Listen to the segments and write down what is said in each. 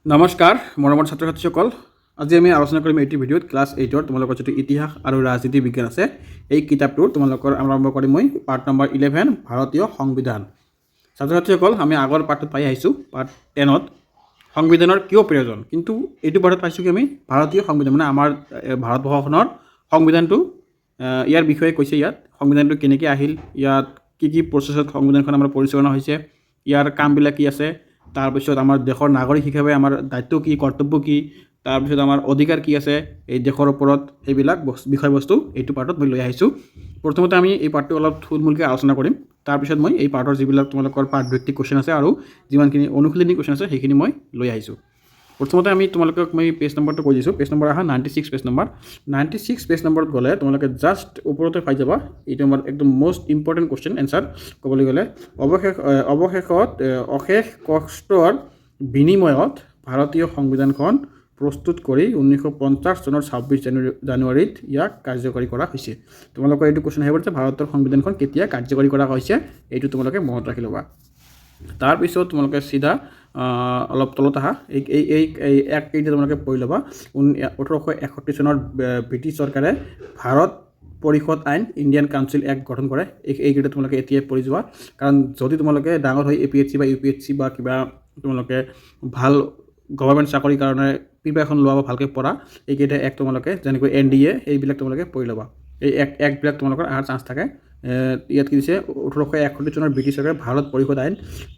নমস্কাৰ মৰমৰ ছাত্ৰ ছাত্ৰীসকল, আজি আমি আলোচনা কৰিম এইটো ভিডিঅ'ত ক্লাছ 8ৰ তোমালোকৰ যিটো ইতিহাস আৰু ৰাজনীতি বিজ্ঞান আছে এই কিতাপটোৰ তোমালোকৰ আৰম্ভ কৰিম মই পাৰ্ট নম্বৰ 11 ভাৰতীয় সংবিধান। ছাত্ৰ ছাত্ৰীসকল, আমি আগৰ পাৰ্টত পাই আহিছোঁ পাৰ্ট 10ত সংবিধানৰ কিয় প্ৰয়োজন, কিন্তু এইটো পাৰ্টত পাইছোঁ কি আমি ভাৰতীয় সংবিধান মানে আমাৰ ভাৰতবৰ্ষখনৰ সংবিধানটো ইয়াৰ বিষয়ে কৈছে। ইয়াত সংবিধানটো কেনেকৈ আহিল, ইয়াত কি প্ৰচেছত সংবিধানখন আমাৰ পৰিচালনা হৈছে, ইয়াৰ কামবিলাক কি আছে, তাৰপিছত আমাৰ দেশৰ নাগৰিক হিচাপে আমাৰ দায়িত্ব কি, কৰ্তব্য কি, তাৰপিছত আমাৰ অধিকাৰ কি আছে এই দেশৰ ওপৰত, সেইবিলাক বিষয়বস্তু এইটো পাৰ্টত মই লৈ আহিছোঁ। প্ৰথমতে আমি এই পাৰ্টটো অলপ থুলমূলকৈ আলোচনা কৰিম, তাৰপিছত মই এই পাৰ্টৰ যিবিলাক তোমালোকৰ পাঠভিত্তিক কুৱেশ্যন আছে আৰু যিমানখিনি অনুশীলনী কুৱেশ্যন আছে সেইখিনি মই লৈ আহিছোঁ। প্ৰথমতে আমি তোমালোকক মই পেজ নম্বৰটো কৈ দিছোঁ। পেজ নম্বৰ আহা 96 পেজ নম্বৰ। 96 পেজ নম্বৰত গ'লে তোমালোকে জাষ্ট ওপৰতে পাই যাবা, এইটো আমাৰ একদম মষ্ট ইম্পৰ্টেণ্ট কুৱেশ্যন এনচাৰ ক'বলৈ গ'লে। অৱশেষত অশেষ কষ্টৰ বিনিময়ত ভাৰতীয় সংবিধানখন প্ৰস্তুত কৰি 1950 চনৰ 26 জানুৱাৰীত ইয়াক কাৰ্যকৰী কৰা হৈছে। তোমালোকৰ এইটো কুৱেশ্যন আহিব যে ভাৰতৰ সংবিধানখন কেতিয়া কাৰ্যকৰী কৰা হৈছে, এইটো তোমালোকে মনত ৰাখি ল'বা। তাৰপিছত তোমালোকে চিধা অলপ তলত আহা, এই এক্টকেইটা তোমালোকে পঢ়ি ল'বা। 1861 চনৰ ব্ৰিটিছ চৰকাৰে ভাৰত পৰিষদ আইন ইণ্ডিয়ান কাউন্সিল এক্ট গঠন কৰে। এইকেইটা তোমালোকে এতিয়াই পঢ়ি যোৱা, কাৰণ যদি তোমালোকে ডাঙৰ হৈ APSC বা UPSC বা কিবা তোমালোকে ভাল গভৰ্ণমেণ্ট চাকৰিৰ কাৰণে প্ৰিপেৰেশ্যন লোৱা বা ভালকৈ পঢ়া, এইকেইটা এক্ট তোমালোকে যেনেকৈ NDA এইবিলাক তোমালোকে পঢ়ি ল'বা। এই এক্টবিলাক তোমালোকৰ অহাৰ চান্স থাকে। ইয়াত কি দিছে, 1861 চনৰ ব্ৰিটিছ চৰকাৰে ভাৰত পৰিষদ আইন,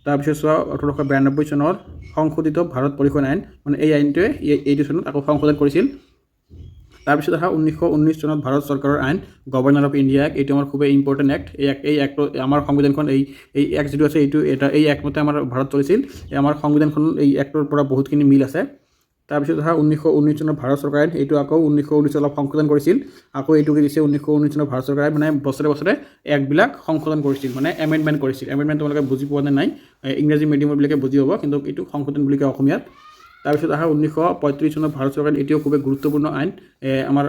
তাৰপিছত চোৱা 1892 চনৰ সংশোধিত ভাৰত পৰিষদ আইন, মানে এই আইনটোৱে এইটো চনত আকৌ সংশোধন কৰিছিল। তাৰপিছত অহা 1919 চনত ভাৰত চৰকাৰৰ আইন গভৰ্ণৰ অফ ইণ্ডিয়া এক্ট, এইটো আমাৰ খুবেই ইম্পৰ্টেণ্ট এক্ট। এই এক্টটো আমাৰ সংবিধানখন এই এক্ট যিটো আছে এইটো এই এক্টমতে আমাৰ ভাৰত চলিছিল। আমাৰ সংবিধানখন এই এক্টৰ পৰা বহুতখিনি মিল আছে। তাৰপিছত অহা 1919 চনৰ ভাৰত চৰকাৰ আইন, এইটো আকৌ 1919 অলপ সংশোধন কৰিছিল। আকৌ এইটো কি দিছে, 1919 চনৰ ভাৰত চৰকাৰে মানে বছৰে বছৰে এক্টবিলাক সংশোধন কৰিছিল, মানে এমেণ্ডমেণ্ট কৰিছিল। এমেণ্ডমেণ্ট তোমালোকে বুজি পোৱা নে নাই, ইংৰাজী মিডিয়ামবিলাকে বুজি পাব, কিন্তু এইটো সংশোধন বুলি কয় অসমীয়াত। তাৰপিছত অহা 1935 চনত ভাৰত চৰকাৰ, এতিয়াও খুবেই গুৰুত্বপূৰ্ণ আইন। আমাৰ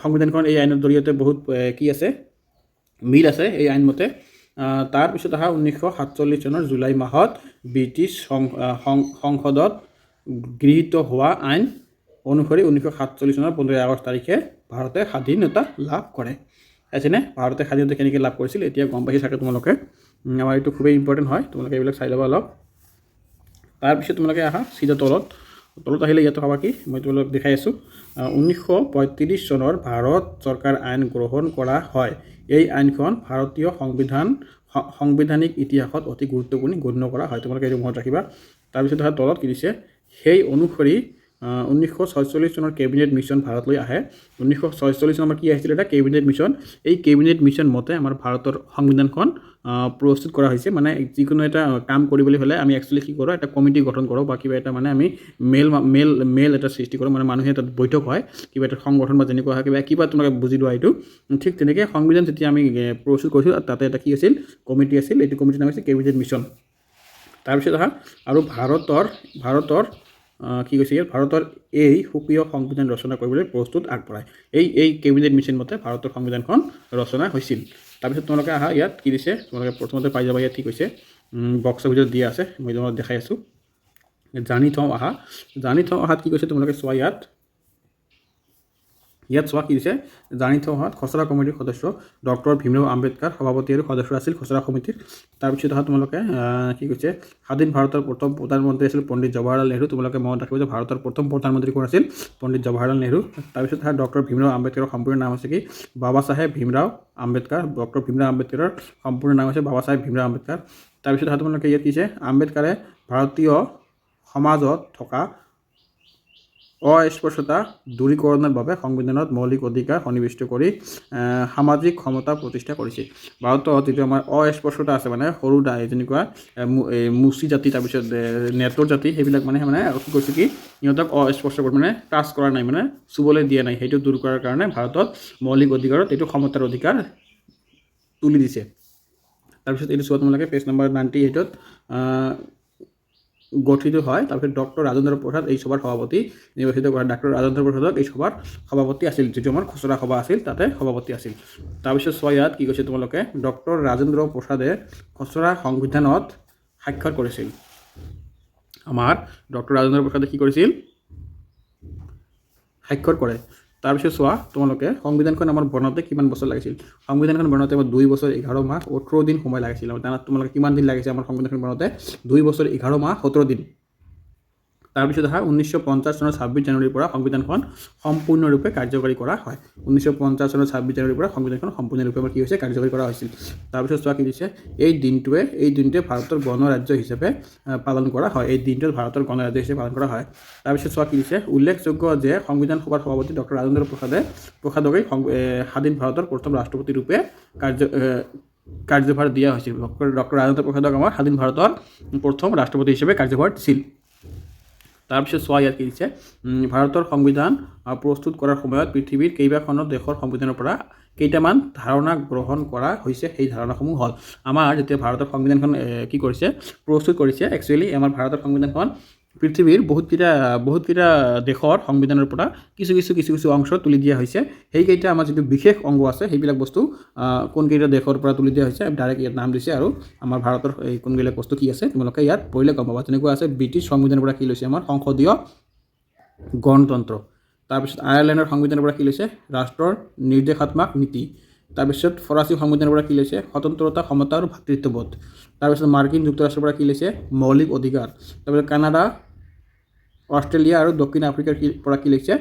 সংবিধানখন এই আইনৰ জৰিয়তে বহুত কি আছে, মিল আছে এই আইনমতে। তাৰপিছত অহা 1947 চনৰ জুলাই মাহত ব্ৰিটিছ সংসদত গৃহীত হোৱা আইন অনুসৰি 1947 চনৰ 15 আগষ্ট তাৰিখে ভাৰতে স্বাধীনতা লাভ কৰে। আছেনে, ভাৰতে স্বাধীনতা কেনেকৈ লাভ কৰিছিল এতিয়া গম পাইছে চাগে তোমালোকে। আমাৰ এইটো খুবেই ইম্পৰ্টেণ্ট হয়, তোমালোকে এইবিলাক চাই ল'বা অলপ। তাৰপিছত তোমালোকে আহা চিধা তলত আহিলে ইয়াত পাবা কি, মই তোমালোকক দেখাই আছোঁ। 1935 চনৰ ভাৰত চৰকাৰ আইন গ্ৰহণ কৰা হয়। এই আইনখন ভাৰতীয় সাংবিধানিক ইতিহাসত অতি গুৰুত্বপূৰ্ণ গণ্য কৰা হয়, তোমালোকে এইটো মনত ৰাখিবা। তাৰপিছত অহা তলত কি দিছে, সেই অনুসৰি 1946 চনৰ কেবিনেট মিছন ভাৰতলৈ আহে। 1946 চনত আমাৰ কি আহিছিলে, এটা কেবিনেট মিছন। এই কেবিনেট মিছন মতে আমাৰ ভাৰতৰ সংবিধানখন প্ৰস্তুত কৰা হৈছে। মানে যিকোনো এটা কাম কৰিবলৈ হ'লে আমি একচুৱেলি কি কৰোঁ, এটা কমিটি গঠন কৰোঁ বা কিবা এটা মানে আমি মেল এটা সৃষ্টি কৰোঁ, মানে মানুহে তাত বৈঠক হয়, কিবা এটা সংগঠন বা যেনেকুৱা হয় কিবা তোমালোকে বুজি লোৱা এইটো। ঠিক তেনেকৈ সংবিধান যেতিয়া আমি প্ৰস্তুত কৰিছোঁ তাতে এটা কি আছিল, কমিটি আছিল, এইটো কমিটিৰ নাম হৈছে কেবিনেট মিছন। তাৰপিছত অহা আৰু ভাৰতৰ কি কৈছে ইয়াত, ভাৰতৰ এই সুকীয় সংবিধান ৰচনা কৰিবলৈ প্ৰস্তুত আগবঢ়ায়। এই কেবিনেট মিছন মতে ভাৰতৰ সংবিধানখন ৰচনা হৈছিল। তাৰপিছত তোমালোকে আহা, ইয়াত কি দিছে তোমালোকে প্ৰথমতে পাই যাবা। ইয়াত কি কৈছে, বক্সৰ ভিতৰত দিয়া আছে, মই তোমালোকক দেখাই আছোঁ। জানি থওঁ আহাত কি কৈছে তোমালোকে চোৱা। ইয়াত চোৱা কি দিছে, জানি থওঁ আহাত খচৰা কমিটিৰ সদস্য ডক্টৰ ভীমৰাও আম্বেদকাৰ সভাপতি আৰু সদস্য আছিল খচৰা সমিতিৰ। তাৰপিছত অহা তোমালোকে কি কৈছে, স্বাধীন ভাৰতৰ প্ৰথম প্ৰধানমন্ত্ৰী আছিল পণ্ডিত জৱাহৰলাল নেহৰু। তোমালোকে মনত ৰাখিব যে ভাৰতৰ প্ৰথম প্ৰধানমন্ত্ৰী কোন আছিল, পণ্ডিত জৱাহৰলাল নেহৰু। তাৰপিছত অহা ডক্টৰ ভীমৰাও আম্বেদকাৰৰ সম্পূৰ্ণ নাম হৈছে কি, বাবা চাহেব ভীমৰাও আম্বেদকাৰ। ডক্টৰ ভীমৰাও আম্বেদকাৰৰ সম্পূৰ্ণ নাম হৈছে বাবা চাহেব ভীমৰাও আম্বেদকাৰ। তাৰপিছত অহা তোমালোকে ইয়াত কি দিছে, আম্বেদকাৰে ভাৰতীয় সমাজত থকা অস্পৃশ্যতা দূৰীকৰণৰ বাবে সংবিধানত মৌলিক অধিকাৰ সন্নিৱিষ্ট কৰি সামাজিক সমতা প্ৰতিষ্ঠা কৰিছিল। ভাৰতত যিটো আমাৰ অস্পৃশ্যতা আছে, মানে সৰু যেনেকুৱা মুচি জাতি, তাৰপিছত নেটৰ জাতি, সেইবিলাক মানে কি কৈছে কি, সিহঁতক অস্পৃশ্য মানে টাচ কৰা নাই, মানে চুবলৈ দিয়া নাই, সেইটো দূৰ কৰাৰ কাৰণে ভাৰতত মৌলিক অধিকাৰত এইটো সমতাৰ অধিকাৰ তুলি দিছে। তাৰপিছত এইটো চোৱা তোমালোকে পেজ নম্বৰ 98ত গঠিত হয়। তাৰপিছত ডক্টৰ ৰাজেন্দ্ৰ প্ৰসাদ এই সভাৰ সভাপতি নিৰ্বাচিত কৰা। ডক্টৰ ৰাজেন্দ্ৰ প্ৰসাদক এই সভাৰ সভাপতি আছিল, যিটো আমাৰ খচৰা সভা আছিল তাতে সভাপতি আছিল। তাৰপিছত চোৱা ইয়াত কি কৈছে তোমালোকে, ডক্টৰ ৰাজেন্দ্ৰ প্ৰসাদে খচৰা সংবিধানত স্বাক্ষৰ কৰিছিল। আমাৰ ডক্টৰ ৰাজেন্দ্ৰ প্ৰসাদে কি কৰিছিল স্বাক্ষৰ কৰে তাৰপিছত চোৱা তোমালোকে সংবিধানখন আমাৰ বনাওঁতে কিমান বছৰ লাগিছিল সংবিধানখন বনাওঁতে আমাৰ 2 বছৰ 11 মাহ 18 দিন সময় লাগিছিল আৰু তোমালোকে কিমান দিন লাগিছে আমাৰ সংবিধানখন বনাওঁতে 2 বছৰ 11 মাহ 17 দিন তাৰপিছত আহা 1950 চনৰ 26 জানুৱাৰীৰ পৰা সংবিধানখন সম্পূৰ্ণৰূপে কাৰ্যকৰী কৰা হয় 1950 চনৰ 26 জানুৱাৰীৰ পৰা সংবিধানখন সম্পূৰ্ণৰূপে কি হৈছে কাৰ্যকৰী কৰা হৈছিল তাৰপিছত চোৱা কি দিছে এই দিনটোৱে ভাৰতৰ গণৰাজ্য হিচাপে পালন কৰা হয় এই দিনটোত ভাৰতৰ গণৰাজ্য হিচাপে পালন কৰা হয় তাৰপিছত চোৱা কি দিছে উল্লেখযোগ্য যে সংবিধান সভাৰ সভাপতি ডক্টৰ ৰাজেন্দ্ৰ প্ৰসাদকে স্বাধীন ভাৰতৰ প্ৰথম ৰাষ্ট্ৰপতি ৰূপে কাৰ্যভাৰ দিয়া হৈছিল ডক্টৰ ৰাজেন্দ্ৰ প্ৰসাদক আমাৰ স্বাধীন ভাৰতৰ প্ৰথম ৰাষ্ট্ৰপতি হিচাপে কাৰ্যভাৰ দিছিল তাৰপিছত চোৱা ইয়াত কি দিছে ভাৰতৰ সংবিধান প্ৰস্তুত কৰাৰ সময়ত পৃথিৱীৰ কেইবাখন দেশৰ সংবিধানৰ পৰা কেইটামান ধাৰণা গ্ৰহণ কৰা হৈছে সেই ধাৰণাসমূহ হ'ল আমাৰ যেতিয়া ভাৰতৰ সংবিধানখন কি কৰিছে প্ৰস্তুত কৰিছে একচুৱেলি আমাৰ ভাৰতৰ সংবিধানখন পৃথিৱীৰ বহুতকেইটা দেশৰ সংবিধানৰ পৰা কিছু অংশ তুলি দিয়া হৈছে সেইকেইটা আমাৰ যিটো বিশেষ অংগ আছে সেইবিলাক বস্তু কোনকেইটা দেশৰ পৰা তুলি দিয়া হৈছে ডাইৰেক্ট ইয়াত নাম দিছে আৰু আমাৰ ভাৰতৰ এই কোনবিলাক বস্তু কি আছে তোমালোকে ইয়াত পঢ়িলে গম পাবা তেনেকুৱা আছে ব্ৰিটিছ সংবিধানৰ পৰা কি লৈছে আমাৰ সংসদীয় গণতন্ত্ৰ তাৰপিছত আয়াৰলেণ্ডৰ সংবিধানৰ পৰা কি লৈছে ৰাষ্ট্ৰৰ নিৰ্দেশাত্মক নীতি তাৰপিছত ফৰাচী সংবিধানৰ পৰা কি লৈছে স্বতন্ত্ৰতা সমতা আৰু ভাতৃত্ববোধ তাৰপিছত মাৰ্কিন যুক্তৰাষ্ট্ৰৰ পৰা কি লৈছে মৌলিক অধিকাৰ তাৰপিছত কানাডা অষ্ট্ৰেলিয়া আৰু দক্ষিণ আফ্ৰিকাৰ পৰা কি লৈছে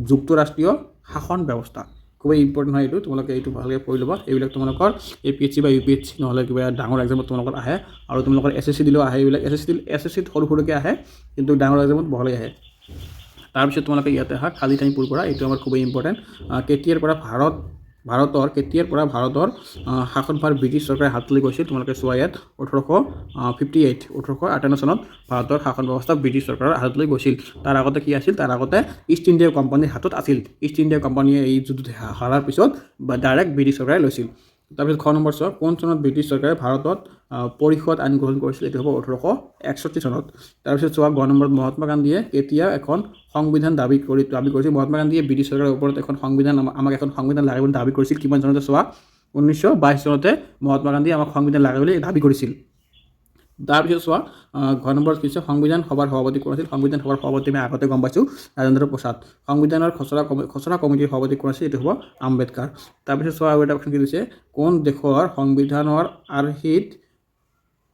যুক্তৰাষ্ট্ৰীয় শাসন ব্যৱস্থা খুবেই ইম্পৰ্টেণ্ট হয় এইটো তোমালোকে এইটো ভালকৈ পঢ়ি ল'বা এইবিলাক তোমালোকৰ APSC বা UPSC নহ'লে কিবা ডাঙৰ এক্সামত তোমালোকৰ আহে আৰু তোমালোকৰ SSC দিলেও আহে এইবিলাক SSCত সৰুকৈ আহে কিন্তু ডাঙৰ এক্সামত বহলাই আহে তাৰপিছত তোমালোকে ইয়াতে আহা খালী ঠাই পূৰ কৰা এইটো আমাৰ খুবেই ইম্পৰ্টেণ্ট কেতিয়াৰ পৰা ভাৰতৰ শাসনভাৰ ব্ৰিটিছ চৰকাৰে হাতলৈ গৈছিল তোমালোকে চোৱা ইয়াত 1858 চনত ভাৰতৰ শাসন ব্যৱস্থা ব্ৰিটিছ চৰকাৰৰ হাতলৈ গৈছিল তাৰ আগতে কি আছিল তাৰ আগতে ইষ্ট ইণ্ডিয়া কোম্পানীৰ হাতত আছিল ইষ্ট ইণ্ডিয়া কোম্পানীয়ে এই যুদ্ধত হাৰাৰ পিছত ডাইৰেক্ট ব্ৰিটিছ চৰকাৰে লৈছিল তাৰপিছত খ নম্বৰ চোৱা কোন চনত ব্ৰিটিছ চৰকাৰে ভাৰতত পৰিষদ আইন গ্ৰহণ কৰিছিল এইটো হ'ব 1861 চনত তাৰপিছত চোৱা গ নম্বৰত মহাত্মা গান্ধীয়ে কেতিয়া এখন সংবিধান দাবী কৰিছিল মহাত্মা গান্ধীয়ে ব্ৰিটিছ চৰকাৰৰ ওপৰত আমাক এখন সংবিধান লাগে বুলি দাবী কৰিছিল কিমান চনতে চোৱা 1922 চনতে মহাত্মা গান্ধীয়ে আমাক সংবিধান লাগে বুলি দাবী কৰিছিল তাৰপিছত চোৱা ঘ নম্বৰত কি সংবিধান সভাৰ সভাপতি কোন আছিল সংবিধান সভাৰ সভাপতি আমি আগতে গম পাইছোঁ ৰাজেন্দ্ৰ প্ৰসাদ সংবিধানৰ খচৰা কমিটিৰ সভাপতি কোন আছিল এইটো হ'ব আম্বেদকাৰ তাৰপিছত চোৱা আৰু এটা অপশ্যন কি দিছে কোন দেশৰ সংবিধানৰ আৰ্হিত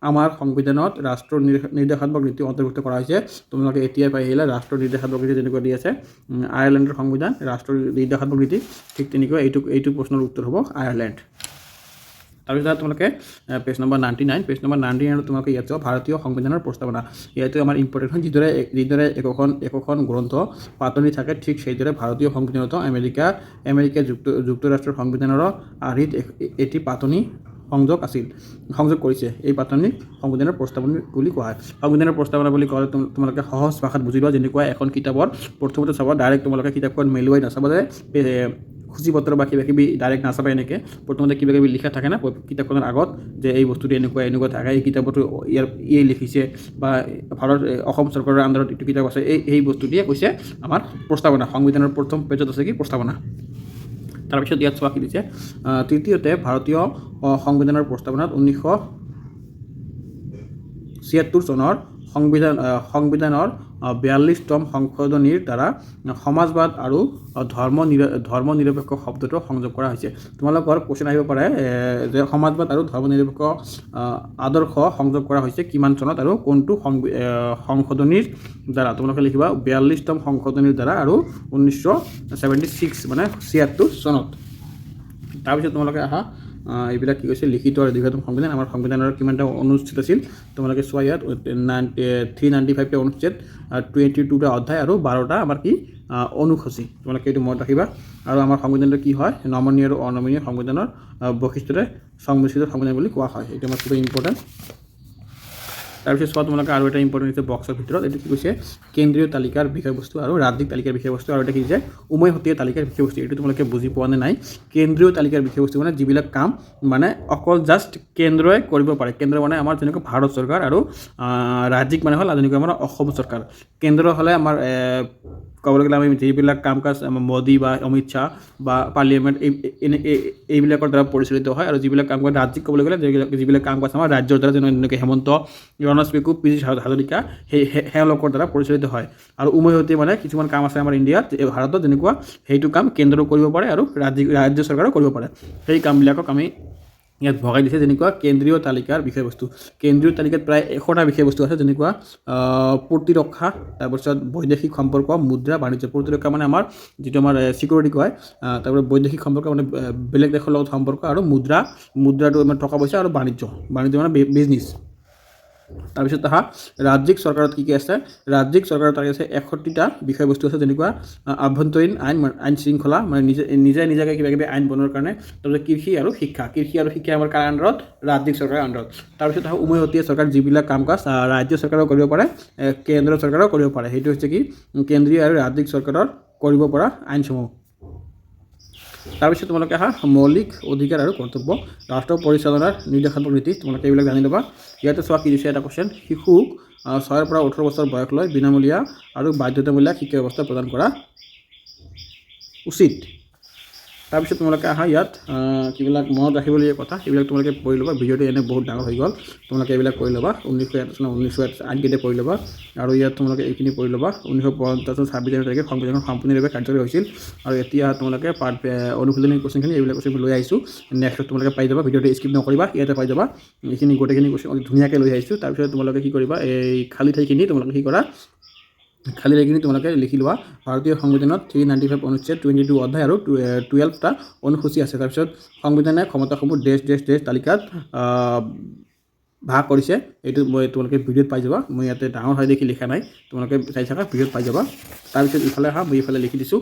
আমাৰ সংবিধানত ৰাষ্ট্ৰৰ নিৰ্দেশাত্মক নীতি অন্তৰ্ভুক্ত কৰা হৈছে তোমালোকে এতিয়াই পাই আহিলা ৰাষ্ট্ৰৰ নিৰ্দেশাত্মক নীতি যেনেকুৱা দি আছে আয়াৰলেণ্ডৰ সংবিধান ৰাষ্ট্ৰৰ নিৰ্দেশাত্মক নীতি ঠিক তেনেকুৱা এইটো প্ৰশ্নৰ উত্তৰ হ'ব আয়াৰলেণ্ড তাৰপিছত তোমালোকে পেজ নম্বৰ 99 তোমালোকে ইয়াত চোৱা ভাৰতীয় সংবিধানৰ প্ৰস্তাৱনা ইয়াতো আমাৰ ইম্পৰ্টেণ্ট হয় যিদৰে একোখন গ্ৰন্থ পাতনি থাকে ঠিক সেইদৰে ভাৰতীয় সংবিধানতো আমেৰিকা যুক্তৰাষ্ট্ৰৰ সংবিধানৰ আৰ্হিত এটি পাতনি সংযোগ কৰিছে এই পাতনিক সংবিধানৰ প্ৰস্তাৱনা বুলি কোৱা হয় সংবিধানৰ প্ৰস্তাৱনা বুলি ক'লে তোমালোকে সহজ ভাষাত বুজি লোৱা যেনেকুৱা এখন কিতাপৰ প্ৰথমতে চাবা ডাইৰেক্ট তোমালোকে কিতাপখন মেলুৱাই নাচাবা যে সূচীপত্ৰ বা কিবাকিবি ডাইৰেক্ট নাচাবা এনেকৈ প্ৰথমতে কিবাকিবি লিখা থাকে না কিতাপখনৰ আগত যে এই বস্তুটো এনেকুৱা থাকে এই কিতাপতো ইয়ে লিখিছে বা অসম চৰকাৰৰ আণ্ডাৰত এইটো কিতাপ আছে এই বস্তু দিয়ে কৈছে আমাৰ প্ৰস্তাৱনা সংবিধানৰ প্ৰথম পেজত আছে কি প্ৰস্তাৱনা তাৰপিছত ইয়াত চোৱা কি দিছে তৃতীয়তে ভাৰতীয় সংবিধানৰ প্ৰস্তাৱনাত 1976 চনৰ সংবিধানৰ 42তম সংশোধনীৰ দ্বাৰা সমাজবাদ আৰু ধৰ্ম নিৰপেক্ষ শব্দটো সংযোগ কৰা হৈছে তোমালোকৰ কোৱেশ্যন আহিব পাৰে যে সমাজবাদ আৰু ধৰ্ম নিৰপেক্ষ আদৰ্শ সংযোগ কৰা হৈছে কিমান চনত আৰু কোনটো সংশোধনীৰ দ্বাৰা তোমালোকে লিখিবা 42তম সংশোধনীৰ দ্বাৰা আৰু 1976 মানে 76 চনত তাৰপিছত তোমালোকে আহা এইবিলাক কি কৈছে লিখিত আৰু দীৰ্ঘতম সংবিধান আমাৰ সংবিধানৰ কিমানটা অনুচ্ছেদ আছিল তোমালোকে চোৱা ইয়াত 395টা অনুচ্ছেদ 22টা অধ্যায় আৰু 12টা আমাৰ কি অনুসূচী তোমালোকে এইটো মনত ৰাখিবা আৰু আমাৰ সংবিধানটো কি হয় নমনীয় আৰু অনমনীয় সংবিধানৰ বৈশিষ্ট্যৰে সংমিশ্ৰিত সংবিধান বুলি কোৱা হয় এইটো আমাৰ খুবেই ইম্পৰ্টেণ্ট তাৰপিছত চোৱা তোমালোকে আৰু এটা ইম্পৰ্টেণ্ট হৈছে বক্সৰ ভিতৰত এইটো কি কৈছে কেন্দ্ৰীয় তালিকাৰ বিষয়বস্তু আৰু ৰাজ্যিক তালিকাৰ বিষয়বস্তু আৰু এটা কি যে উমৈহতীয়া তালিকাৰ বিষয়বস্তু এইটো তোমালোকে বুজি পোৱা নে নাই কেন্দ্ৰীয় তালিকাৰ বিষয়বস্তু মানে যিবিলাক কাম মানে অকল জাষ্ট কেন্দ্ৰই কৰিব পাৰে কেন্দ্ৰ মানে আমাৰ যেনেকৈ ভাৰত চৰকাৰ আৰু ৰাজ্যিক মানে হ'ল যেনেকৈ আমাৰ অসম চৰকাৰ কেন্দ্ৰ হ'লে আমাৰ ক'বলৈ গ'লে আমি যিবিলাক কাম কাজ মোদী বা অমিত শ্বাহ বা পাৰ্লিয়ামেণ্ট এইবিলাকৰ দ্বাৰা পৰিচালিত হয় আৰু যিবিলাক কাম কাজ ৰাজ্যিক ক'বলৈ গ'লে যিবিলাক কাম কাজ আমাৰ ৰাজ্যৰ দ্বাৰা যেনেকৈ হেমন্ত ৰমেশ পেগু পি হাজৰিকা তেওঁলোকৰ দ্বাৰা পৰিচালিত হয় আৰু উমৈহতীয়া মানে কিছুমান কাম আছে আমাৰ ইণ্ডিয়াত ভাৰতত যেনেকুৱা সেইটো কাম কেন্দ্ৰও কৰিব পাৰে আৰু ৰাজ্য চৰকাৰেও কৰিব পাৰে সেই কামবিলাকক আমি ইয়াত ভগাই দিছে যেনেকুৱা কেন্দ্ৰীয় তালিকাৰ বিষয়বস্তু কেন্দ্ৰীয় তালিকাত প্ৰায় 100টা বিষয়বস্তু আছে যেনেকুৱা প্ৰতিৰক্ষা তাৰপিছত বৈদেশিক সম্পৰ্ক মুদ্ৰা বাণিজ্য প্ৰতিৰক্ষা মানে আমাৰ যিটো আমাৰ ছিকিউৰিটি কয় তাৰপৰা বৈদেশিক সম্পৰ্ক মানে বেলেগ দেশৰ লগত সম্পৰ্ক আৰু মুদ্ৰাটো আমাৰ টকা পইচা আৰু বাণিজ্য মানে বিজনেছ তাৰপিছত তাহা ৰাজ্যিক চৰকাৰত কি আছে ৰাজ্যিক চৰকাৰত আছে 61টা বিষয়বস্তু আছে যেনেকুৱা আভ্যন্তৰীণ আইন শৃংখলা মানে নিজাকৈ কিবা কিবি আইন বনোৱাৰ কাৰণে তাৰপিছত কৃষি আৰু শিক্ষা আমাৰ কাৰ আণ্ডাৰত ৰাজ্যিক চৰকাৰৰ আণ্ডাৰত তাৰপিছত তাহা উমৈহতীয়া চৰকাৰ যিবিলাক কাম কাজ ৰাজ্য চৰকাৰেও কৰিব পাৰে কেন্দ্ৰ চৰকাৰেও কৰিব পাৰে সেইটো হৈছে কি কেন্দ্ৰীয় আৰু ৰাজ্যিক চৰকাৰৰ কৰিব পৰা আইনসমূহ তাৰপিছত তোমালোকে মৌলিক অধিকাৰ আৰু কৰ্তব্য ৰাষ্ট্ৰ পৰিচালনাৰ নিৰ্দেশাত্মক নীতি তোমালোকে এইবিলাক জানি ল'বা ইয়াতে চোৱা কি দিছে এটা কুৱেশ্যন শিশুক 6 পৰা 18 বছৰ বয়সলৈ বিনামূলীয়া আৰু বাধ্যতামূলক শিক্ষা ব্যৱস্থা প্ৰদান কৰা উচিত তাৰপিছত তোমালোকে ইয়াত কিবিলাক মনত ৰাখিবলগীয়া কথা এইবিলাক তোমালোকে পঢ়ি ল'বা ভিডিঅ'টো এনে বহুত ডাঙৰ হৈ গ'ল তোমালোকে এইবিলাক পঢ়ি ল'বা 1901 আইনকেইটা পঢ়ি ল'বা আৰু ইয়াত তোমালোকে এইখিনি পঢ়ি ল'বা 1950 26 জানুৱাৰী তাৰিখে সংবিধানখন সম্পূৰ্ণৰূপে কাৰ্যকৰী হৈছিল আৰু এতিয়া তোমালোকে অনুশীলনী কুৱেশ্যনখিনি এইবিলাক কুৱেশ্যন লৈ আহিছোঁ নেক্সট তোমালোকে পাই যাবা ভিডিঅ'টো স্কিপ নকৰিবা ইয়াতে পাই যাবা এইখিনি গোটেইখিনি কুৱেশ্যন ধুনীয়াকৈ লৈ আহিছোঁ তাৰপিছত তোমালোকে কি কৰিবা এই খালী ঠাইখিনি তোমালোকে কি কৰা খালী ঠাইখিনি তোমালোকে লিখি লোৱা ভাৰতীয় সংবিধানত 395 অনুচ্ছেদ 22 অধ্যায় আৰু 12টা অনুসূচী আছে তাৰপিছত সংবিধানে ক্ষমতাসমূহ দেশ তালিকাত ভাগ কৰিছে এইটো মই তোমালোকে ভিডিঅ'ত পাই যাবা মই ইয়াতে ডাঙৰ হয় দেখি লিখা নাই তোমালোকে চাই থাকা ভিডিঅ'ত পাই যাবা তাৰপিছত ইফালে মই ইফালে লিখি দিছোঁ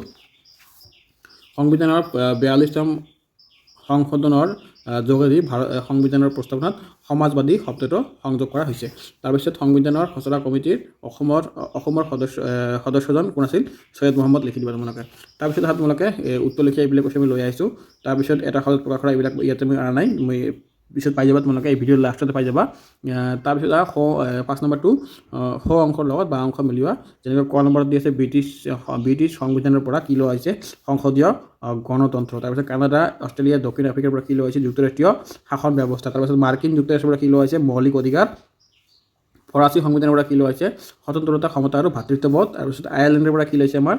সংবিধানৰ 42তম সংশোধনৰ যোগেদি সংবিধানৰ প্ৰস্তাৱনাত সমাজবাদী শব্দটো সংযোগ কৰা হৈছে তাৰপিছত সংবিধানৰ খচৰা কমিটিৰ অসমৰ সদস্যজন কোন আছিল সৈয়দ মহম্মদ লিখি দিবা তোমালোকে তাৰপিছত তোমালোকে উত্তৰ লিখি এইবিলাক কৈছে মই লৈ আহিছোঁ তাৰপিছত এটা সদত প্ৰকাশ কৰা এইবিলাক ইয়াতে মই অনা নাই মই পিছত পাই যাবা তোমালোকে এই ভিডিঅ'ৰ লাষ্টতে পাই যাবা তাৰপিছত 5 নম্বৰটো অংশৰ লগত বা অংশ মিলোৱা যেনেকৈ ক নম্বৰত দি আছে ব্ৰিটিছ সংবিধানৰ পৰা কি লোৱা হৈছে সংসদীয় গণতন্ত্ৰ তাৰপিছত কানাডা অষ্ট্ৰেলিয়া দক্ষিণ আফ্ৰিকাৰ পৰা কি লোৱা হৈছে যুক্তৰাষ্ট্ৰীয় শাসন ব্যৱস্থা তাৰপিছত মাৰ্কিন যুক্তৰাষ্ট্ৰৰ পৰা কি লোৱা হৈছে মৌলিক অধিকাৰ ফৰাচী সংবিধানৰ পৰা কি লোৱা হৈছে স্বতন্ত্ৰতা ক্ষমতা আৰু ভাতৃত্ববোধ তাৰপিছত আয়াৰলেণ্ডৰ পৰা কি লৈছে আমাৰ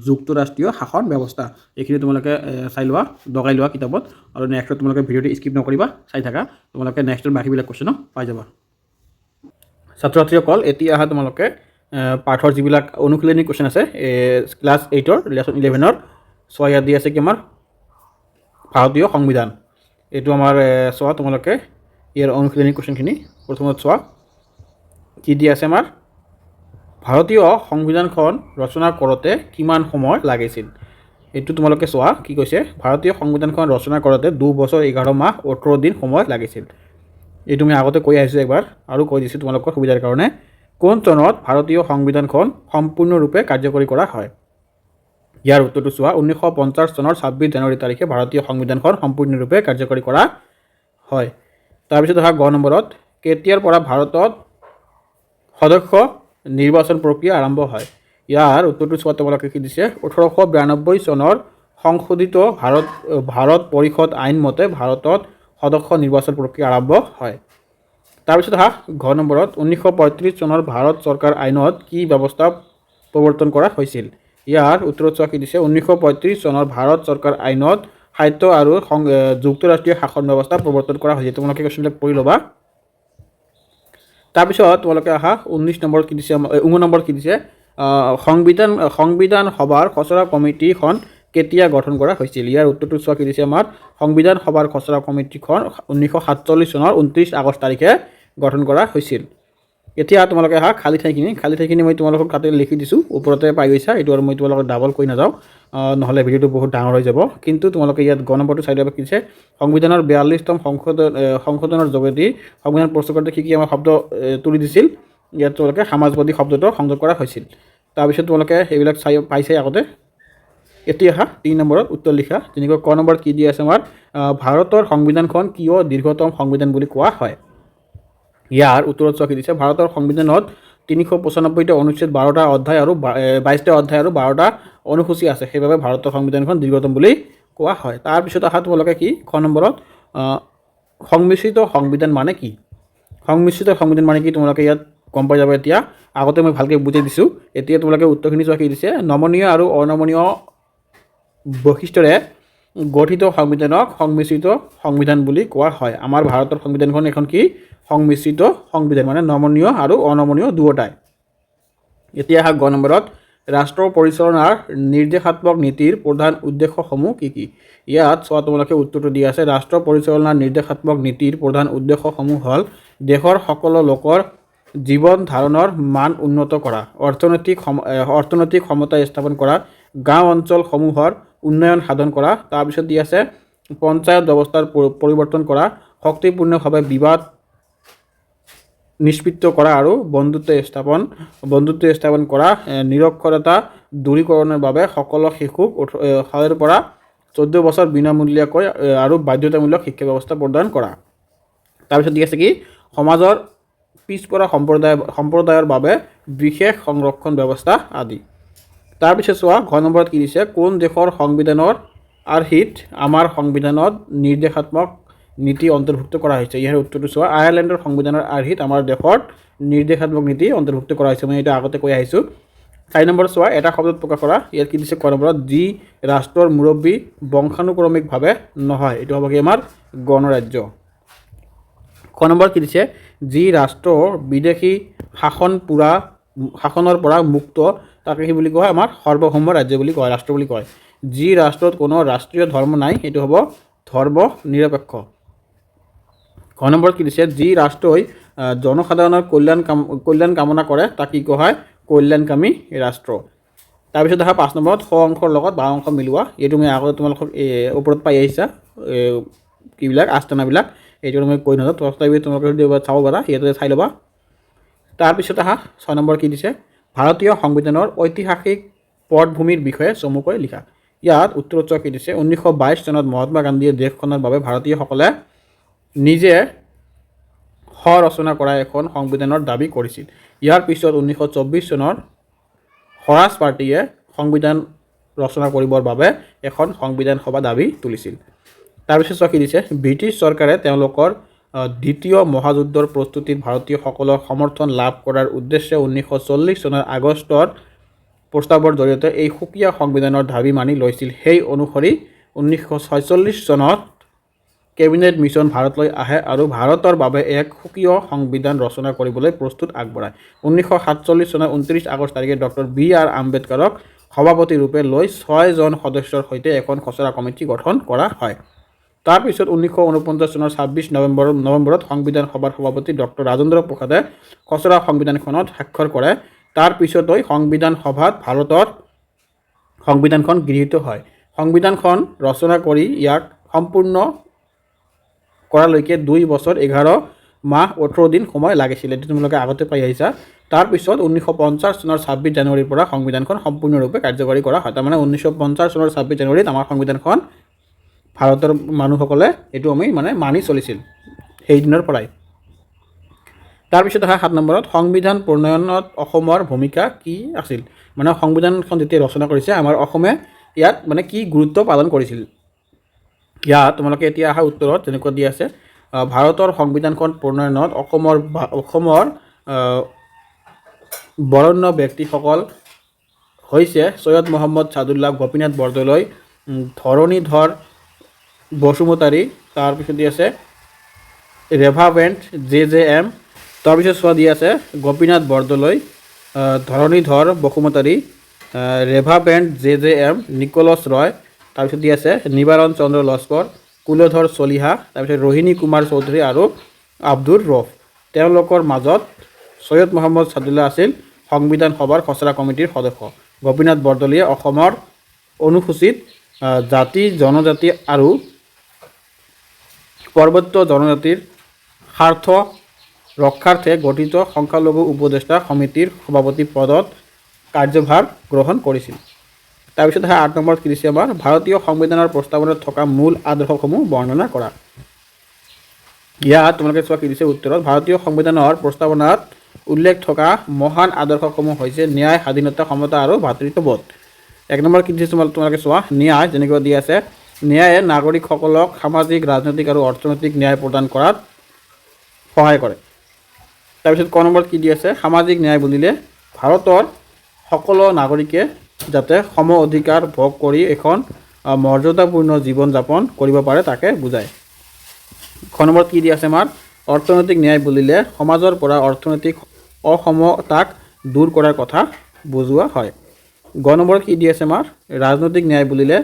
যুক্তৰাষ্ট্ৰীয় শাসন ব্যৱস্থা এইখিনি তোমালোকে চাই লোৱা দগাই লোৱা কিতাপত আৰু নেক্সটত তোমালোকে ভিডিঅ'টো স্কিপ নকৰিবা চাই থাকা তোমালোকে নেক্সটত বাকীবিলাক কুৱেশ্যন পাই যাবা ছাত্ৰ ছাত্ৰীসকল এতিয়া তোমালোকে পাঠৰ যিবিলাক অনুশীলনী কুৱেশ্যন আছে ক্লাছ 8ৰ লেচন 11ৰ চোৱা ইয়াত দি আছে কি আমাৰ ভাৰতীয় সংবিধান এইটো আমাৰ চোৱা তোমালোকে ইয়াৰ অনুশীলনী কুৱেশ্যনখিনি প্ৰথমত চোৱা কি দি আছে আমাৰ ভাৰতীয় সংবিধানখন ৰচনা কৰোঁতে কিমান সময় লাগিছিল এইটো তোমালোকে চোৱা কি কৈছে ভাৰতীয় সংবিধানখন ৰচনা কৰোঁতে 2 বছৰ 11 মাহ 18 দিন সময় লাগিছিল এইটো মই আগতে কৈ আহিছোঁ একবাৰ আৰু কৈ দিছোঁ তোমালোকৰ সুবিধাৰ কাৰণে কোন চনত ভাৰতীয় সংবিধানখন সম্পূৰ্ণৰূপে কাৰ্যকৰী কৰা হয় ইয়াৰ উত্তৰটো চোৱা 1950 চনৰ 26 জানুৱাৰী তাৰিখে ভাৰতীয় সংবিধানখন সম্পূৰ্ণৰূপে কাৰ্যকৰী কৰা হয় তাৰপিছত গ নম্বৰত কেতিয়াৰ পৰা ভাৰতত সদস্য নিৰ্বাচন প্ৰক্ৰিয়া আৰম্ভ হয় ইয়াৰ উত্তৰটো চোৱা তোমালোকে কি দিছে 1892 চনৰ সংশোধিত ভাৰত পৰিষদ আইন মতে ভাৰতত সদস্য নিৰ্বাচন প্ৰক্ৰিয়া আৰম্ভ হয় তাৰপিছত ঘ নম্বৰত 1935 চনৰ ভাৰত চৰকাৰ আইনত কি ব্যৱস্থা প্ৰৱৰ্তন কৰা হৈছিল ইয়াৰ উত্তৰত চোৱা কি দিছে 1935 চনৰ ভাৰত চৰকাৰ আইনত সাহিত্য আৰু যুক্তৰাষ্ট্ৰীয় শাসন ব্যৱস্থা প্ৰৱৰ্তন কৰা হৈছিল তোমালোকে কুৱেশ্যনবিলাক পঢ়ি ল'বা তাৰপিছত তোমালোকে 19 নম্বৰ কি দিছে 19 নম্বৰ কি দিছে সংবিধান সভাৰ খচৰা কমিটিখন কেতিয়া গঠন কৰা হৈছিল ইয়াৰ উত্তৰটো চোৱা কি দিছে আমাৰ সংবিধান সভাৰ খচৰা কমিটিখন 1947 চনৰ 29 আগষ্ট তাৰিখে গঠন কৰা হৈছিল এতিয়া তোমালোকে খালী ঠাইখিনি মই তোমালোকক তাতে লিখি দিছোঁ ওপৰতে পাই গৈছা এইটো আৰু মই তোমালোকক ডাবল কৈ নাযাওঁ নহ'লে ভিডিঅ'টো বহুত ডাঙৰ হৈ যাব কিন্তু তোমালোকে ইয়াত গ নম্বৰটো চাই ল'বা কি দিছে সংবিধানৰ 42তম সংশোধনৰ যোগেদি সংবিধান প্ৰস্তুত কৰোঁতে কি আমাৰ শব্দ তুলি দিছিল ইয়াত তোমালোকে সমাজবাদী শব্দটো সংযোগ কৰা হৈছিল তাৰপিছত তোমালোকে এইবিলাক পাইছে আগতে এতিয়া 3 নম্বৰত উত্তৰ লিখা যেনেকৈ ক নম্বৰত কি দি আছে আমাৰ ভাৰতৰ সংবিধানখন কিয় দীৰ্ঘতম সংবিধান বুলি কোৱা হয় ইয়াৰ উত্তৰত চোৱা কি দিছে ভাৰতৰ সংবিধানত 395টা অনুচ্ছেদ 12টা অধ্যায় আৰু 22টা অধ্যায় আৰু 12টা অনুসূচী আছে, সেইবাবে ভাৰতৰ সংবিধানখন দীৰ্ঘতম বুলি কোৱা হয়। তাৰপিছত অহা তোমালোকে কি খ নম্বৰত সংমিশ্ৰিত সংবিধান মানে কি? সংমিশ্ৰিত সংবিধান মানে কি তোমালোকে ইয়াত গম পাই যাব। এতিয়া আগতে মই ভালকৈ বুজাই দিছোঁ, এতিয়া তোমালোকে উত্তৰখিনি চোৱা কি দিছে। নমনীয় আৰু অনমনীয় বৈশিষ্ট্যৰে গঠিত সংবিধানক সংমিশ্ৰিত সংবিধান বুলি কোৱা হয়। আমাৰ ভাৰতৰ সংবিধানখন এখন কি সংমিশ্ৰিত সংবিধান, মানে নমনীয় আৰু অনমনীয় দুয়োটাই। এতিয়া আহা গ নম্বৰত ৰাষ্ট্ৰ পৰিচালনাৰ নিৰ্দেশাত্মক নীতিৰ প্ৰধান উদ্দেশ্যসমূহ কি কি? ইয়াত চোৱা তোমালোকে উত্তৰটো দিয়া আছে। ৰাষ্ট্ৰ পৰিচালনাৰ নিৰ্দেশাত্মক নীতিৰ প্ৰধান উদ্দেশ্যসমূহ হ'ল দেশৰ সকলো লোকৰ জীৱন ধাৰণৰ মান উন্নত কৰা, অৰ্থনৈতিক ক্ষমতা স্থাপন কৰা, গাঁও অঞ্চলসমূহৰ উন্নয়ন সাধন কৰা। তাৰপিছত দি আছে পঞ্চায়ত ব্যৱস্থাৰ পৰিৱৰ্তন কৰা, শক্তিপূৰ্ণভাৱে বিবাদ নিষ্পৃত কৰা আৰু বন্ধুত্ব স্থাপন কৰা, নিৰক্ষৰতা দূৰীকৰণৰ বাবে সকলো শিশুক 6 পৰা 14 বছৰ বিনামূলীয়াকৈ আৰু বাধ্যতামূলক শিক্ষা ব্যৱস্থা প্ৰদান কৰা। তাৰপিছত দি আছে কি সমাজৰ পিছপৰা সম্প্ৰদায়ৰ বাবে বিশেষ সংৰক্ষণ ব্যৱস্থা আদি। তাৰপিছত চোৱা ঘ নম্বৰত কি দিছে। কোন দেশৰ সংবিধানৰ আৰ্হিত আমাৰ সংবিধানত নিৰ্দেশাত্মক নীতি অন্তৰ্ভুক্ত কৰা হৈছে? ইয়াৰ উত্তৰটো চোৱা। আয়াৰলেণ্ডৰ সংবিধানৰ আৰ্হিত আমাৰ দেশত নিৰ্দেশাত্মক নীতি অন্তৰ্ভুক্ত কৰা হৈছে। মই এটা আগতে কৈ আহিছোঁ। 4 নম্বৰ চোৱা এটা শব্দত প্ৰকাশ কৰা। ইয়াত কি দিছে ক নম্বৰত যি ৰাষ্ট্ৰৰ মুৰব্বী বংশানুক্ৰমিকভাৱে নহয়, এইটো হ'ব কি আমাৰ গণৰাজ্য। খ নম্বৰ কি দিছে যি ৰাষ্ট্ৰ বিদেশী শাসনৰ পৰা মুক্ত তাকে কি বুলি কয় আমাৰ সাৰ্বভৌম ৰাজ্য বুলি কয়, ৰাষ্ট্ৰ বুলি কয়। যি ৰাষ্ট্ৰত কোনো ৰাষ্ট্ৰীয় ধৰ্ম নাই এইটো হ'ব ধৰ্ম নিৰপেক্ষ। ঘ নম্বৰত কি দিছে যি ৰাষ্ট্ৰই জনসাধাৰণৰ কল্যাণ কামনা কৰে তাক কি কোৱা হয় কল্যাণকামী ৰাষ্ট্ৰ। তাৰপিছত দেখা 5 নম্বৰত স অংশৰ লগত বা অংশ মিলোৱা। এইটো মই আগতে তোমালোকক ওপৰত পাই আহিছা কিবিলাক আস্তানাবিলাক, এইটো মই কৈ নাযাওঁ, তথাপি তোমালোকে চাব পাৰা, ইয়াতে চাই ল'বা। তাৰপিছত আহা 6 নম্বৰ কি দিছে ভাৰতীয় সংবিধানৰ ঐতিহাসিক পটভূমিৰ বিষয়ে চমুকৈ লিখা। ইয়াত উত্তৰত কি দিছে 1922 চনত মহাত্মা গান্ধীয়ে দেশখনৰ বাবে ভাৰতীয়সকলে নিজে ৰচনা কৰা এখন সংবিধানৰ দাবী কৰিছিল। ইয়াৰ পিছত 1924 চনৰ স্বৰাজ পাৰ্টীয়ে সংবিধান ৰচনা কৰিবৰ বাবে এখন সংবিধান সভা দাবী তুলিছিল। তাৰপিছত কি দিছে ব্ৰিটিছ চৰকাৰে তেওঁলোকৰ দ্বিতীয় মহাযুদ্ধৰ প্ৰস্তুতিত ভাৰতীয়সকলৰ সমৰ্থন লাভ কৰাৰ উদ্দেশ্যে 1940 চনৰ আগষ্টত প্ৰস্তাৱৰ জৰিয়তে এই সুকীয়া সংবিধানৰ দাবী মানি লৈছিল। সেই অনুসৰি 1946 চনত কেবিনেট মিছন ভাৰতলৈ আহে আৰু ভাৰতৰ বাবে এক সুকীয় সংবিধান ৰচনা কৰিবলৈ প্ৰস্তুত আগবঢ়ায়। 1947 চনৰ 29 আগষ্ট তাৰিখে ডক্টৰ B.R. আম্বেদকাৰক সভাপতি ৰূপে লৈ 6 জন সদস্যৰ সৈতে এখন খচৰা কমিটি গঠন কৰা হয়। তাৰপিছত 1949 চনৰ 26 নৱেম্বৰত সংবিধান সভাৰ সভাপতি ডক্টৰ ৰাজেন্দ্ৰ প্ৰসাদে খচৰা সংবিধানখনত স্বাক্ষৰ কৰে। তাৰপিছতই সংবিধান সভাত ভাৰতৰ সংবিধানখন গৃহীত হয়। সংবিধানখন ৰচনা কৰি ইয়াক সম্পূৰ্ণ কৰালৈকে 2 বছৰ 11 মাহ 18 দিন সময় লাগিছিল, এইটো তোমালোকে আগতে পাই আহিছা। তাৰপিছত 1950 চনৰ 26 জানুৱাৰীৰ পৰা সংবিধানখন সম্পূৰ্ণৰূপে কাৰ্যকৰী কৰা হয়। তাৰমানে 1950 চনৰ 26 জানুৱাৰীত আমাৰ সংবিধানখন ভাৰতৰ মানুহসকলে এইটো আমি মানি চলিছিল সেইদিনৰ পৰাই। তাৰপিছত অহা 7 নম্বৰত সংবিধান প্ৰণয়নত অসমৰ ভূমিকা কি আছিল? মানে সংবিধানখন যেতিয়া ৰচনা কৰিছে আমাৰ অসমে ইয়াত কি গুৰুত্ব পালন কৰিছিল। ইয়াত তোমালোকে এতিয়া অহা উত্তৰত যেনেকুৱা দি আছে ভাৰতৰ সংবিধানখন প্ৰণয়নত অসমৰ বৰণ্য ব্যক্তিসকল হৈছে সৈয়দ মহম্মদ ছাদুল্লাহ, গোপীনাথ বৰদলৈ, ধৰণীধৰ বসুমতাৰী, তাৰপিছত দি আছে ৰেভাৰেণ্ড JJM, তাৰপিছত চোৱা দি আছে Gopinath Bordoloi, Dharanidhar Basumatary, reverend JJM, Nicholas Roy, তাৰপিছত দি আছে নিবাৰণ চন্দ্ৰ লস্কৰ, কুলধৰ চলিহা, তাৰপিছত ৰোহিণী কুমাৰ চৌধুৰী আৰু আব্দুৰ ৰফ। তেওঁলোকৰ মাজত সৈয়দ মহম্মদ ছাদুল্লাহ আছিল সংবিধান সভাৰ খচৰা কমিটিৰ সদস্য। গোপীনাথ বৰদলৈয়ে অসমৰ অনুসূচিত জাতি জনজাতি আৰু পৰ্বত্য জনজাতিৰ স্বাৰ্থ ৰক্ষাৰ্থে গঠিত সংখ্যালঘু উপদেষ্টা সমিতিৰ সভাপতি পদত কাৰ্যভাৰ গ্ৰহণ কৰিছিল। তাৰপিছত 8 নম্বৰত কি দিছে আমাৰ ভাৰতীয় সংবিধানৰ প্ৰস্তাৱনাত থকা মূল আদৰ্শসমূহ বৰ্ণনা কৰা। ইয়াত তোমালোকে চোৱা কি দিছে উত্তৰত ভাৰতীয় সংবিধানৰ প্ৰস্তাৱনাত উল্লেখ থকা মহান আদৰ্শসমূহ হৈছে ন্যায়, স্বাধীনতা, সমতা আৰু ভাতৃত্ববোধ। 1 নম্বৰ কি দিছে তোমালোকে চোৱা, ন্যায় যেনেকৈ দি আছে, ন্যায়ে নাগৰিকসকলক সামাজিক, ৰাজনৈতিক আৰু অৰ্থনৈতিক ন্যায় প্ৰদান কৰাত সহায় কৰে। তাৰপিছত ক নম্বৰত কি দি আছে, সামাজিক ন্যায় বুলিলে ভাৰতৰ সকলো নাগৰিকে যাতে সম অধিকাৰ ভোগ কৰি এখন মৰ্যাদাপূৰ্ণ জীৱন যাপন কৰিব পাৰে তাকে বুজায়। খ নম্বৰত কি দি আছে আমাৰ, অৰ্থনৈতিক ন্যায় বুলিলে সমাজৰ পৰা অৰ্থনৈতিক অসমতাক দূৰ কৰাৰ কথা বুজোৱা হয়। গ নম্বৰত কি দি আছে আমাৰ, ৰাজনৈতিক ন্যায় বুলিলে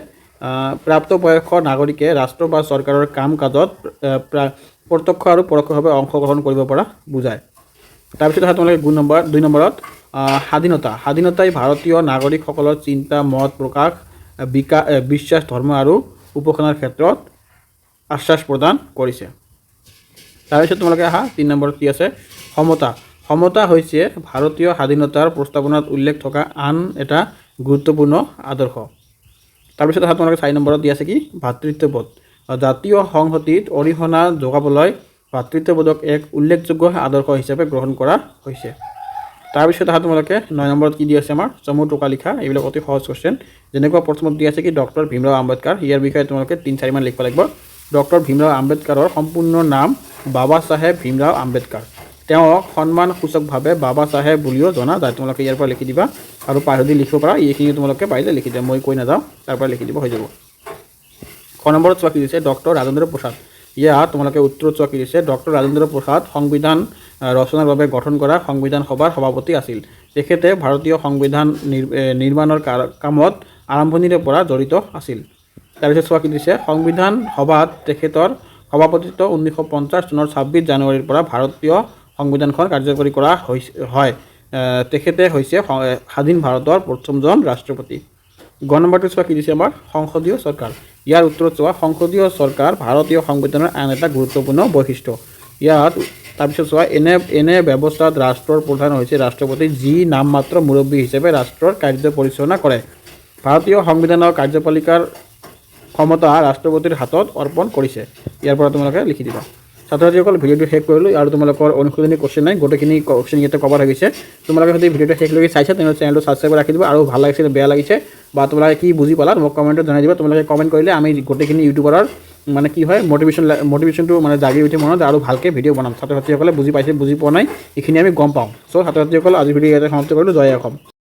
প্ৰাপ্তবয়স্ক নাগৰিকে ৰাষ্ট্ৰ বা চৰকাৰৰ কাম কাজত প্ৰত্যক্ষ আৰু পৰোক্ষভাৱে অংশগ্ৰহণ কৰিব পৰা বুজায়। তাৰপিছত আহে তোমালোকে 2 নম্বৰত স্বাধীনতা। স্বাধীনতাই ভাৰতীয় নাগৰিকসকলৰ চিন্তা, মত প্ৰকাশ, বিশ্বাস, ধৰ্ম আৰু উপাসনাৰ ক্ষেত্ৰত আশ্বাস প্ৰদান কৰিছে। তাৰপিছত তোমালোকে আহা 3 নম্বৰত কি আছে, সমতা। সমতা হৈছে ভাৰতীয় স্বাধীনতাৰ প্ৰস্তাৱনাত উল্লেখ থকা আন এটা গুৰুত্বপূৰ্ণ আদৰ্শ। তাৰপিছত আহা তোমালোকে 4 নম্বৰত দি আছে কি, ভাতৃত্ববোধ। জাতীয় সংহতিত অৰিহণা যোগাবলৈ ভাতৃত্ববোধক এক উল্লেখযোগ্য আদৰ্শ হিচাপে গ্ৰহণ কৰা হৈছে। তাৰপিছত আহা তোমালোকে 9 নম্বৰত কি দি আছে আমাৰ, চমু টোকা লিখা। এইবিলাক অতি সহজ কুৱেশ্যন। যেনেকুৱা প্ৰথমত দি আছে কি, ডক্টৰ ভীমৰাও আম্বেদকাৰ। ইয়াৰ বিষয়ে তোমালোকে 3-4 মান লিখিব লাগিব। ডক্টৰ ভীমৰাও আম্বেদকাৰৰ সম্পূৰ্ণ নাম বাবা চাহেব ভীমৰাও আম্বেদকাৰ। তেওঁক সন্মানসূচকভাৱে বাবা চাহেব বুলিও জনা যায়। তোমালোকে ইয়াৰ পৰা লিখি দিবা, আৰু পাহৰি লিখিব পাৰা, এইখিনি তোমালোকে পাৰিলে লিখি দিয়া, মই কৈ নাযাওঁ, তাৰ পৰা লিখি দিব হৈ যাব। খ নম্বৰত চোৱা কি দিছে, ডক্টৰ ৰাজেন্দ্ৰ প্ৰসাদ। ইয়াত তোমালোকে উত্তৰত চোৱা কি দিছে, ডক্টৰ ৰাজেন্দ্ৰ প্ৰসাদ সংবিধান ৰচনাৰ বাবে গঠন কৰা সংবিধান সভাৰ সভাপতি আছিল। তেখেতে ভাৰতীয় সংবিধান নিৰ্মাণৰ কামত আৰম্ভণিৰে পৰা জড়িত আছিল। তাৰপিছত চোৱা কি দিছে, সংবিধান সভাত তেখেতৰ সভাপতিত্ব 1950 চনৰ 26 জানুৱাৰীৰ পৰা ভাৰতীয় সংবিধানখন কাৰ্যকৰী কৰা হয়। তেখেতে হৈছে স্বাধীন ভাৰতৰ প্ৰথমজন ৰাষ্ট্ৰপতি। গ নম্বৰটো চোৱা কি দিছে আমাৰ, সংসদীয় চৰকাৰ। ইয়াৰ উত্তৰত চোৱা, সংসদীয় চৰকাৰ ভাৰতীয় সংবিধানৰ আন এটা গুৰুত্বপূৰ্ণ বৈশিষ্ট্য। ইয়াত তাৰপিছত চোৱা, এনে ব্যৱস্থাত ৰাষ্ট্ৰৰ প্ৰধান হৈছে ৰাষ্ট্ৰপতি, যি নামমাত্ৰ মুৰব্বী হিচাপে ৰাষ্ট্ৰৰ কাৰ্য পৰিচালনা কৰে। ভাৰতীয় সংবিধানৰ কাৰ্যপালিকাৰ ক্ষমতা ৰাষ্ট্ৰপতিৰ হাতত অৰ্পণ কৰিছে। ইয়াৰ পৰা তোমালোকে লিখি দিবা। ছাত্ৰ ছাত্ৰীসকল, ভিডিঅ'টো শেষ কৰিলোঁ, আৰু তোমালোকৰ অনুশোধনী কুৱেশ্যন নাই, গোটেইখিনি কুৱেশ্যন ইয়াতে কভাৰ হৈ গৈছে। তোমালোকে যদি ভিডিঅ'টো শেষলৈকে চাইছা তেনেহ'লে চেনেলটো ছাবস্ক্ৰাইব ৰাখি দিবা, আৰু ভাল লাগিছে বেয়া লাগিছে বা তোমালোকে কি বুজি পালা মোক কমেণ্টত জনাই দিবা। তোমালোকে কমেণ্ট কৰিলে আমি গোটেইখিনি ইউটিউবাৰৰ মানে কি হয়, মটিভেশ্যনটো মানে জাগি উঠে মনত, আৰু ভালকৈ ভিডিঅ' বনাম। ছাত্ৰ ছাত্ৰীসকলে বুজি পাইছে বুজি পোৱা নাই এইখিনি আমি গম পাওঁ। চ' ছাত্ৰ ছাত্ৰীসকল, আজি ভিডিঅ' ইয়াতে সমাপ্ত কৰিলোঁ। জয় অসম।